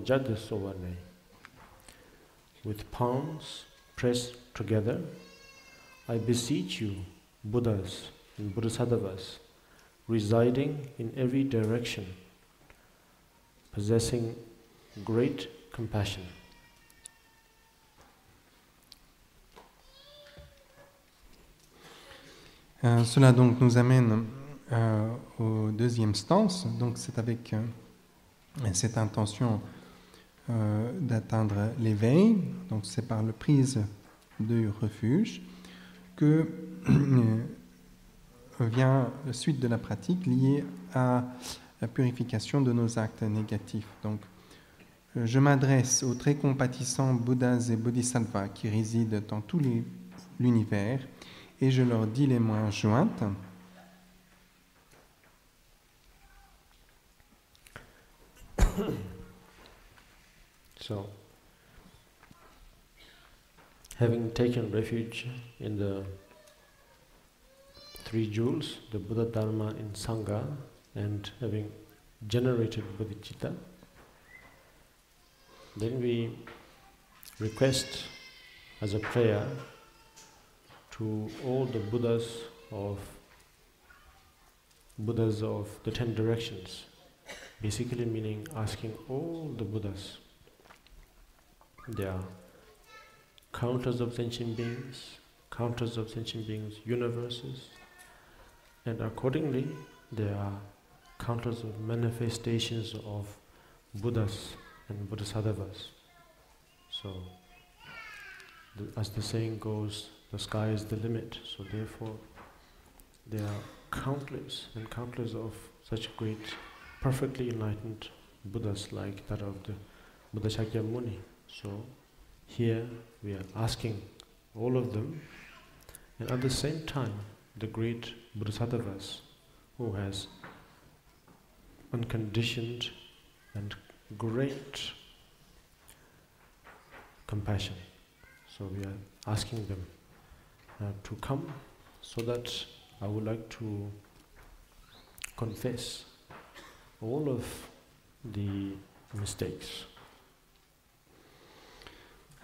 Jadasovane, with palms pressed together, I beseech you, Buddhas and Bodhisattvas, residing in every direction, possessing great compassion. Cela donc nous amène au deuxième stance. Donc c'est avec cette intention d'atteindre l'éveil. Donc c'est par la prise de refuge que vient la suite de la pratique liée à la purification de nos actes négatifs. Donc je m'adresse aux très compatissants Bouddhas et Bodhisattvas qui résident dans tout l'univers et je leur dis les mains jointes. So, having taken refuge in the three jewels, the Buddha, Dharma, and Sangha, and having generated bodhicitta, then we request as a prayer to all the Buddhas of the 10 directions, basically meaning asking all the Buddhas. There are countless of sentient beings, universes, and accordingly there are countless of manifestations of Buddhas and Bodhisattvas. So, as the saying goes, the sky is the limit. So therefore, there are countless and countless of such great, perfectly enlightened Buddhas like that of the Buddha Shakyamuni. So here we are asking all of them, and at the same time, the great Bodhisattvas who has unconditioned and great compassion. So we are asking them to come, so that I would like to confess all of the mistakes.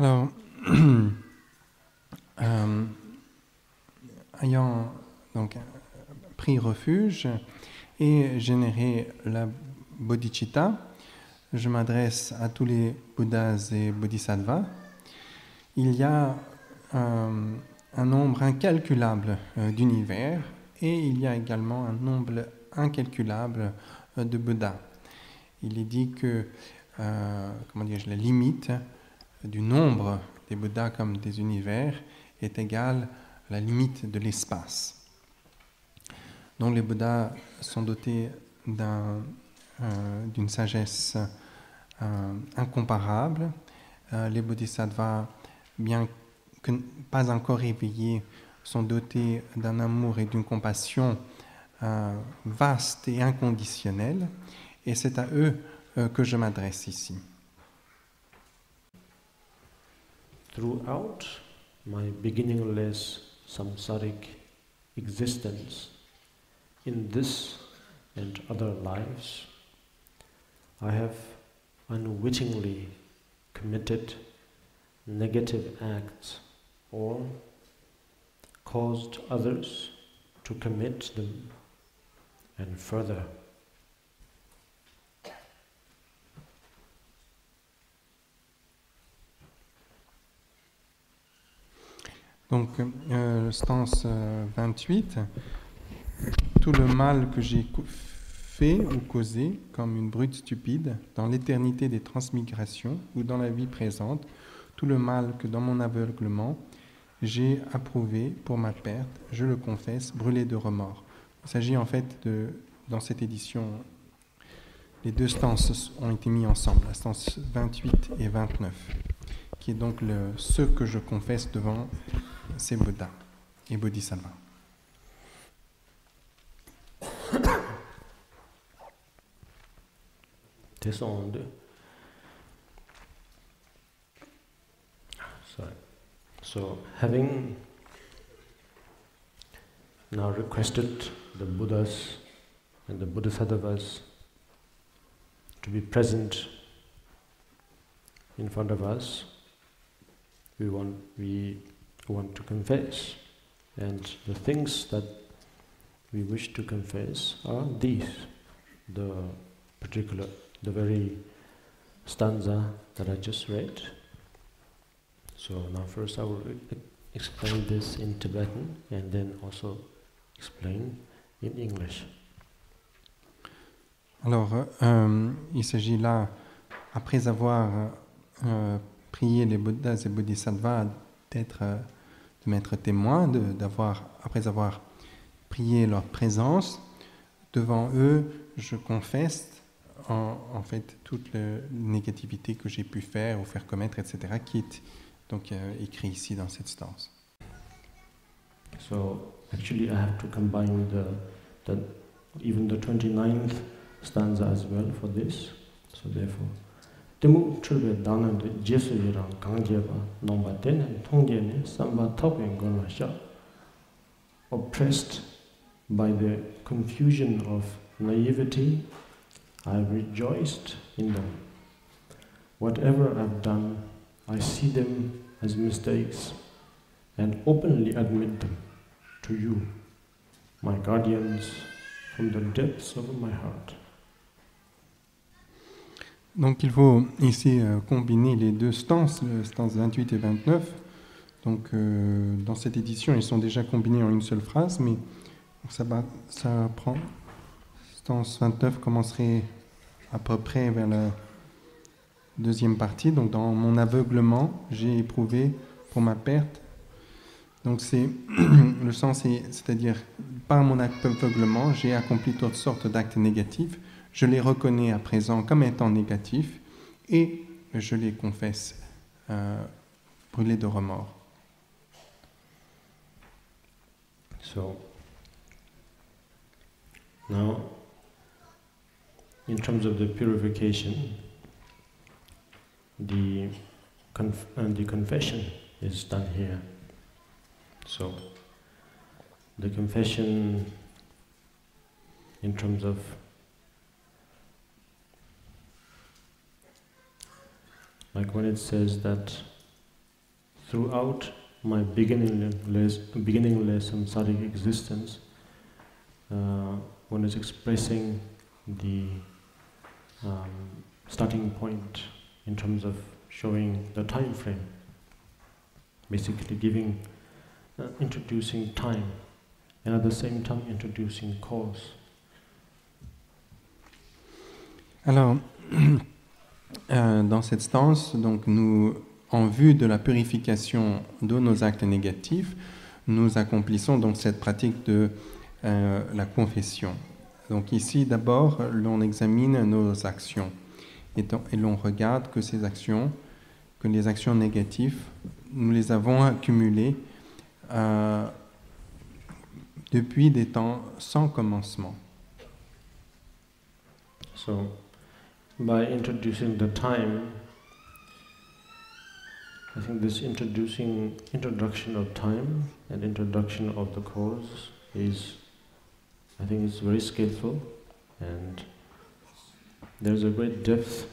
Alors, ayant donc pris refuge et généré la bodhicitta, je m'adresse à tous les Bouddhas et Bodhisattvas. Il y a un nombre incalculable d'univers et il y a également un nombre incalculable de Bouddhas. Il est dit que la limite du nombre des Bouddhas comme des univers est égale à la limite de l'espace. Donc les Bouddhas sont dotés d'une sagesse incomparable. Les Bodhisattvas, bien que pas encore éveillés, sont dotés d'un amour et d'une compassion vaste et inconditionnelle. Et c'est à eux que je m'adresse ici. Throughout my beginningless samsaric existence, in this and other lives, I have unwittingly committed negative acts or caused others to commit them, and further. Donc, stance 28, tout le mal que j'ai fait ou causé comme une brute stupide dans l'éternité des transmigrations ou dans la vie présente, tout le mal que dans mon aveuglement j'ai approuvé pour ma perte, je le confesse, brûlé de remords. Il s'agit en fait dans cette édition, les deux stances ont été mis ensemble, la stance 28 et 29, qui est donc ce que je confesse devant ces Bouddhas et Bodhisattvas. So, having now requested the Buddhas and the Bodhisattvas to be present in front of us, we want to confess. And the things that we wish to confess are these, the very stanza that I just read. So now first I will explain this in Tibetan and then also explain in English. Alors, il s'agit là, après avoir prié les Bouddhas et Bodhisattvas de m'être témoin, après avoir prié leur présence, devant eux, je confesse en fait toute la négativité que j'ai pu faire ou faire commettre, etc., qui est donc écrit ici dans cette stance. So actually I have to combine even the 29th stanza as well for this. So therefore, Temu chulbe dana de Jesu yirang kangjeba nomba tenen tongye samba topeng gona sha. Oppressed by the confusion of naivety, I rejoiced in them. Whatever I've done, I see them as mistakes and openly admit them to you, my guardians, from the depths of my heart. Donc il faut ici combiner les deux stances, les stances 28 et 29. Donc dans cette édition, ils sont déjà combinés en une seule phrase, mais ça prend. Stance 29 commencerait à peu près vers la deuxième partie. Donc dans mon aveuglement, j'ai éprouvé pour ma perte. Donc c'est le sens, c'est-à-dire par mon aveuglement, j'ai accompli toutes sortes d'actes négatifs. Je les reconnais à présent comme étant négatifs et je les confesse brûlés de remords. So now, in terms of the purification, the confession is done here. So the confession in terms of like when it says that throughout my beginningless samsaric existence, when it's expressing the starting point in terms of showing the time frame, basically introducing time and at the same time introducing cause. Alors, dans cette stance, donc nous, en vue de la purification de nos actes négatifs, nous accomplissons donc cette pratique de la confession. Donc ici, d'abord, l'on examine nos actions et l'on regarde que que les actions négatives, nous les avons accumulées depuis des temps sans commencement. So, by introducing the time, I think this introduction of time and introduction of the cause I think it's very skillful, and there's a great depth,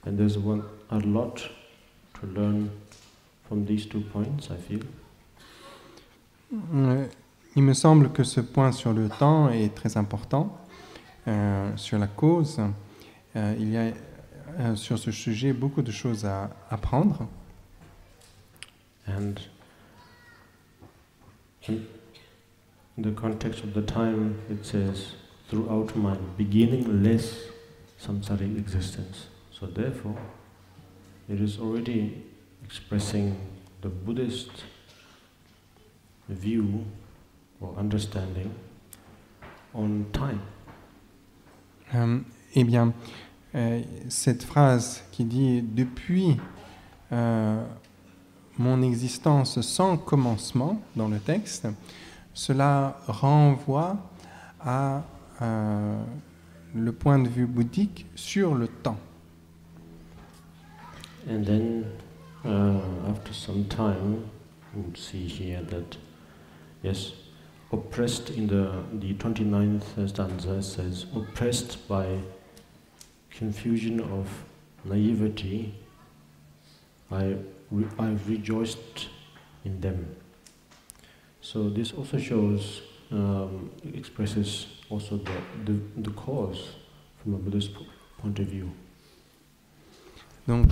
and there's a lot to learn from these 2 points, I feel. Il me semble que ce point sur le temps est très important, sur la cause. Il y a sur ce sujet beaucoup de choses à apprendre. And in the context of the time, it says, throughout my beginningless samsaric existence. So therefore, it is already expressing the Buddhist view or understanding on time. Eh bien, cette phrase qui dit « Depuis mon existence sans commencement » dans le texte, cela renvoie à le point de vue bouddhique sur le temps. And then, after some time, we'll see here that, yes, oppressed in the 29th stanza says, oppressed by confusion of naivety, I've rejoiced in them. So this also shows, expresses also the cause from a Buddhist point of view. Donc,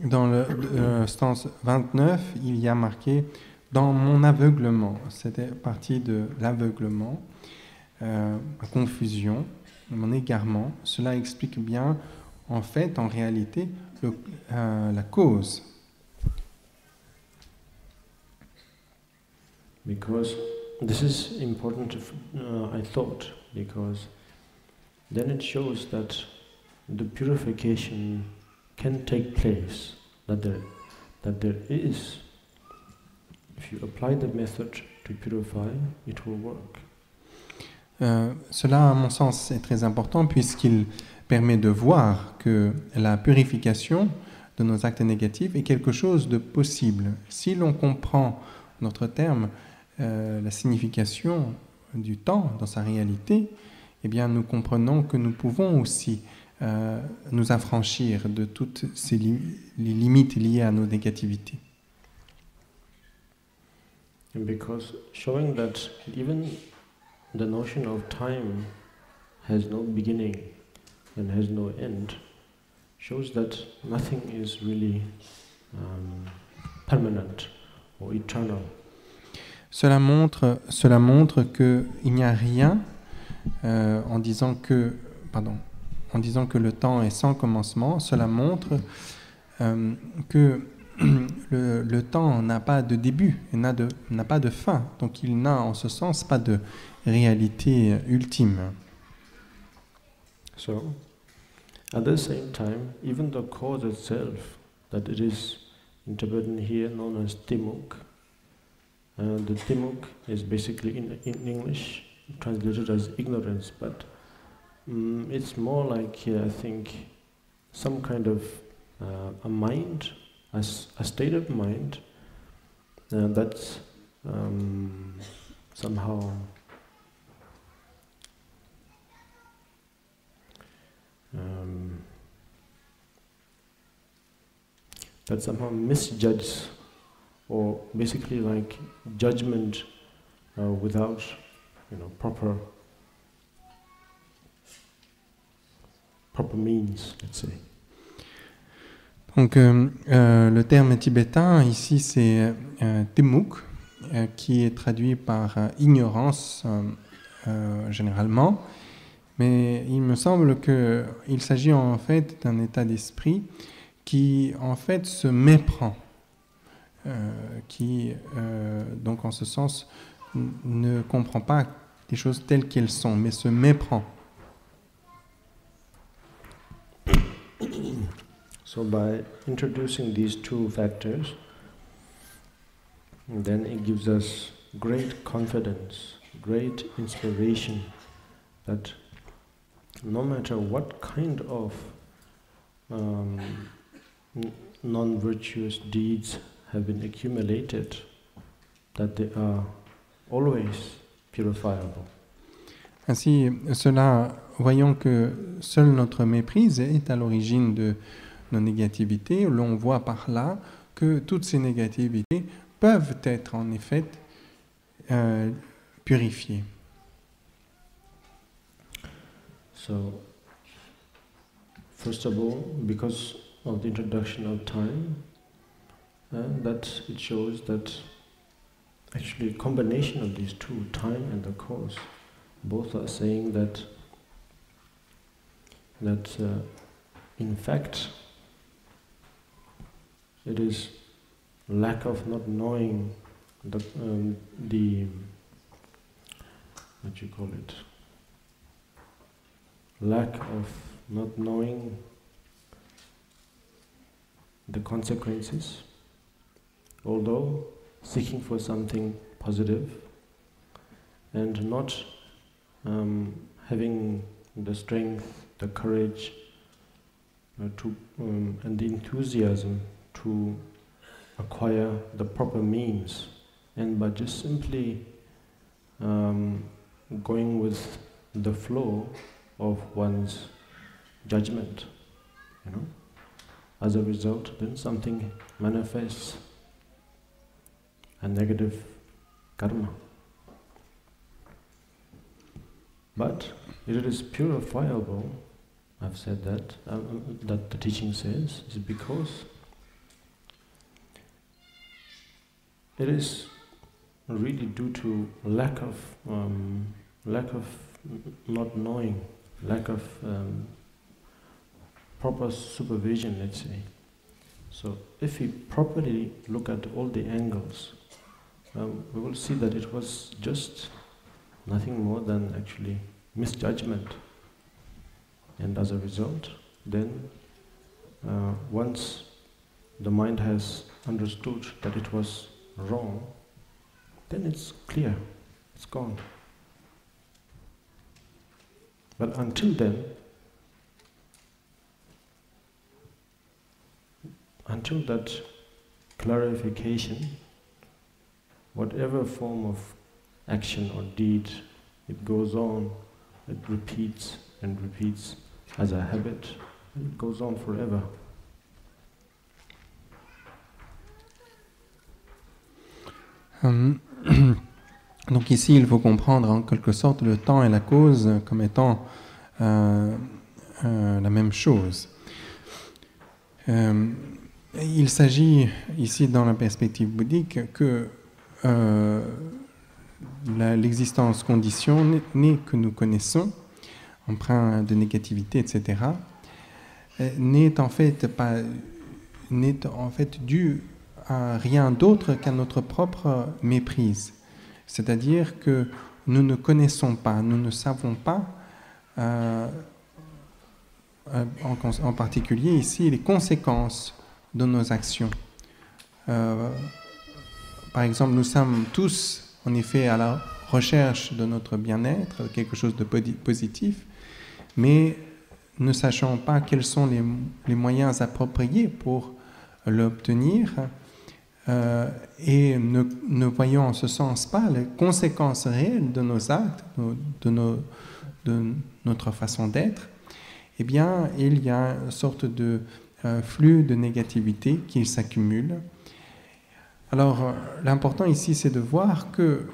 dans le stance 29, il y a marqué « Dans mon aveuglement ». C'était partie de l'aveuglement, ma confusion, mon égarement. Cela explique bien, en fait, en réalité, la cause. Because this is important, I thought, because then it shows that the purification can take place, that there is. If you apply the method to purify, it will work. Cela, à mon sens, est très important puisqu'il permet de voir que la purification de nos actes négatifs est quelque chose de possible. Si l'on comprend notre terme, la signification du temps dans sa réalité, eh bien, nous comprenons que nous pouvons aussi nous affranchir de toutes les limites liées à nos négativités. And because showing that even the notion of time has no beginning and has no end shows that nothing is really permanent or eternal. Cela montre qu'il n'y a rien en disant que le temps est sans commencement. Cela montre que le temps n'a pas de début, n'a pas de fin. Donc il n'a en ce sens pas de réalité ultime. So, at the same time, even the cause itself, that it is interpreted here known as Timuk, the Timuk is basically in English translated as ignorance, but it's more like, I think, some kind of a mind, a state of mind that's somehow misjudges, or basically like judgment without, proper means, let's say. Donc le terme tibétain ici c'est temuk, qui est traduit par ignorance généralement, mais il me semble qu'il s'agit en fait d'un état d'esprit qui en fait se méprend, qui donc en ce sens ne comprend pas les choses telles qu'elles sont, mais se méprend. So by introducing these two factors, then it gives us great confidence, great inspiration that no matter what kind of non-virtuous deeds have been accumulated, that they are always purifiable. Ainsi, voyons que seule notre méprise est à l'origine de nos négativités. L'on voit par là que toutes ces négativités peuvent être en effet purifiées. So, first of all, because of the introduction of time, that it shows that actually a combination of these two, time and the cause, both are saying that in fact it is lack of not knowing the what you call it, lack of not knowing the consequences, although seeking for something positive, and not having the strength, the courage, and the enthusiasm to acquire the proper means, and by just simply going with the flow of one's judgment, as a result, then something manifests, a negative karma. But if it is purifiable, I've said that, that the teaching says, is because it is really due to lack of not knowing, lack of proper supervision, let's say. So if we properly look at all the angles, we will see that it was just nothing more than actually misjudgment. And as a result, then once the mind has understood that it was wrong, then it's clear, it's gone. But until then, until that clarification, whatever form of action or deed, it goes on, it repeats and repeats as a habit, and it goes on forever. Donc ici, il faut comprendre en quelque sorte le temps et la cause comme étant la même chose. Il s'agit ici, dans la perspective bouddhique, que l'existence conditionnée que nous connaissons, empreinte de négativité, etc., n'est en fait due à rien d'autre qu'à notre propre méprise. C'est-à-dire que nous ne connaissons pas, nous ne savons pas, en particulier ici, les conséquences de nos actions. Par exemple, nous sommes tous, en effet, à la recherche de notre bien-être, quelque chose de positif, mais ne sachant pas quels sont les moyens appropriés pour l'obtenir, et ne voyant en ce sens pas les conséquences réelles de nos actes, de notre façon d'être, eh bien, il y a une sorte de flux de négativité qui s'accumule. Alors, l'important ici, c'est de voir que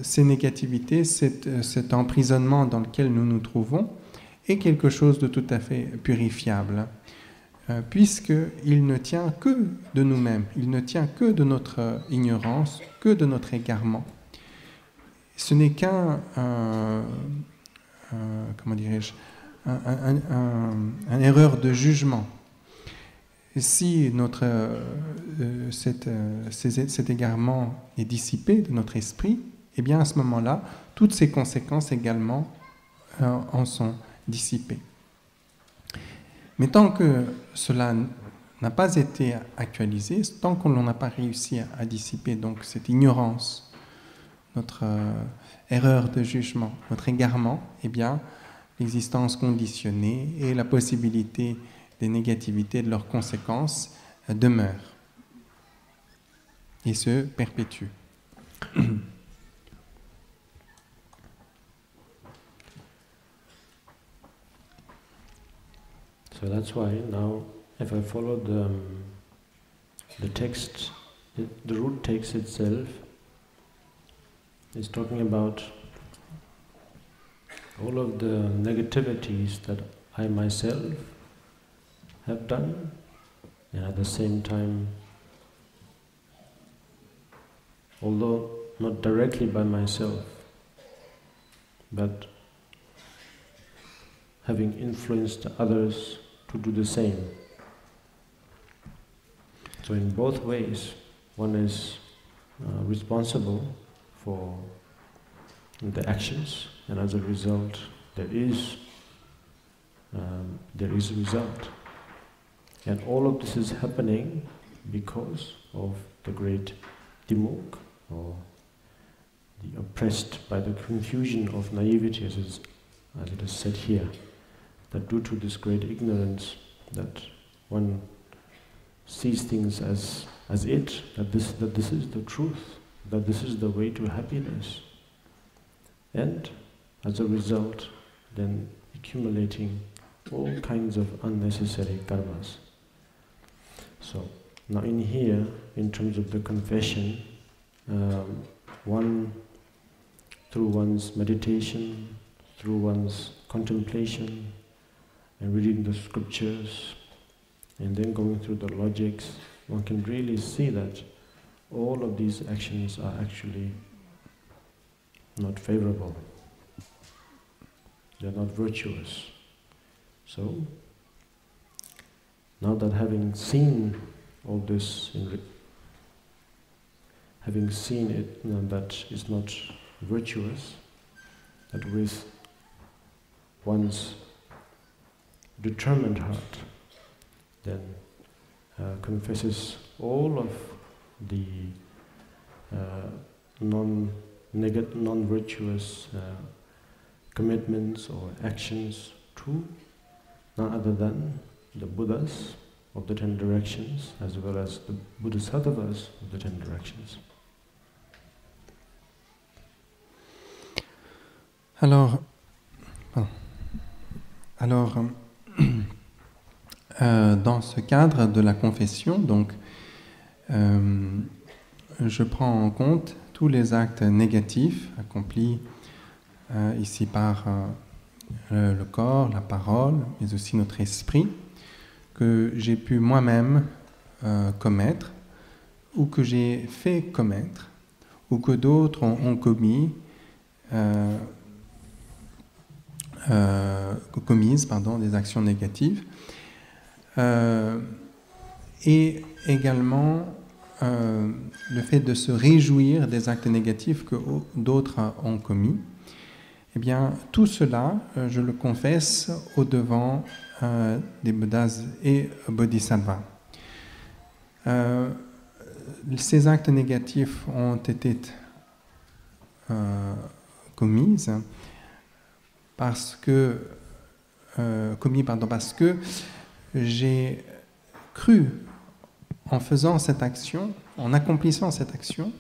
ces négativités, cet emprisonnement dans lequel nous nous trouvons, est quelque chose de tout à fait purifiable, puisqu'il ne tient que de nous-mêmes, il ne tient que de notre ignorance, que de notre égarement. Ce n'est qu'un, comment dirais-je, un erreur de jugement. Et si cet égarement est dissipé de notre esprit, eh bien à ce moment-là, toutes ces conséquences également en sont dissipées. Mais tant que cela n'a pas été actualisé, tant qu'on n'a pas réussi à dissiper donc cette ignorance, notre erreur de jugement, notre égarement, eh bien l'existence conditionnée et la possibilité des négativités, de leurs conséquences, demeurent et se perpétuent. So that's why now, if I follow the text, the root text itself is talking about all of the negativities that I myself have done, and at the same time, although not directly by myself, but having influenced others to do the same. So in both ways, one is responsible for the actions, and as a result, there is a result. And all of this is happening because of the great dimuk, or the oppressed by the confusion of naivety, as it is said here, that due to this great ignorance, that one sees things as it, that this is the truth, that this is the way to happiness. And as a result, then accumulating all kinds of unnecessary karmas. So now in here, in terms of the confession, one through one's meditation, through one's contemplation, and reading the scriptures, and then going through the logics, one can really see that all of these actions are actually not favorable. They're not virtuous. So, now that having seen all this, having seen it, that is not virtuous, that with one's determined heart, then confesses all of the non-virtuous commitments or actions to none other than the Buddhas of the 10 directions, as well as the Bodhisattvas of the 10 directions. Alors, dans ce cadre de la confession, donc, je prends en compte tous les actes négatifs accomplis ici par le corps, la parole, mais aussi notre esprit, que j'ai pu moi-même commettre, ou que j'ai fait commettre, ou que d'autres ont commis, commises, des actions négatives, et également le fait de se réjouir des actes négatifs que d'autres ont commis. Eh bien, tout cela, je le confesse au-devant des Bouddhas et Bodhisattvas. Ces actes négatifs ont été commis parce que j'ai cru, en faisant cette action, en accomplissant cette action,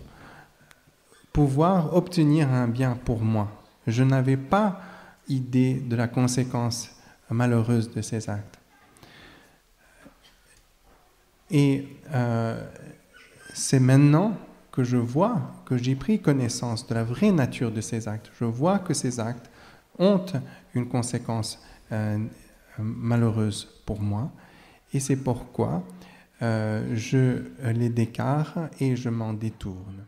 pouvoir obtenir un bien pour moi. Je n'avais pas idée de la conséquence malheureuse de ces actes. Et c'est maintenant que je vois, que j'ai pris connaissance de la vraie nature de ces actes. Je vois que ces actes ont une conséquence malheureuse pour moi, et c'est pourquoi je les déclare et je m'en détourne.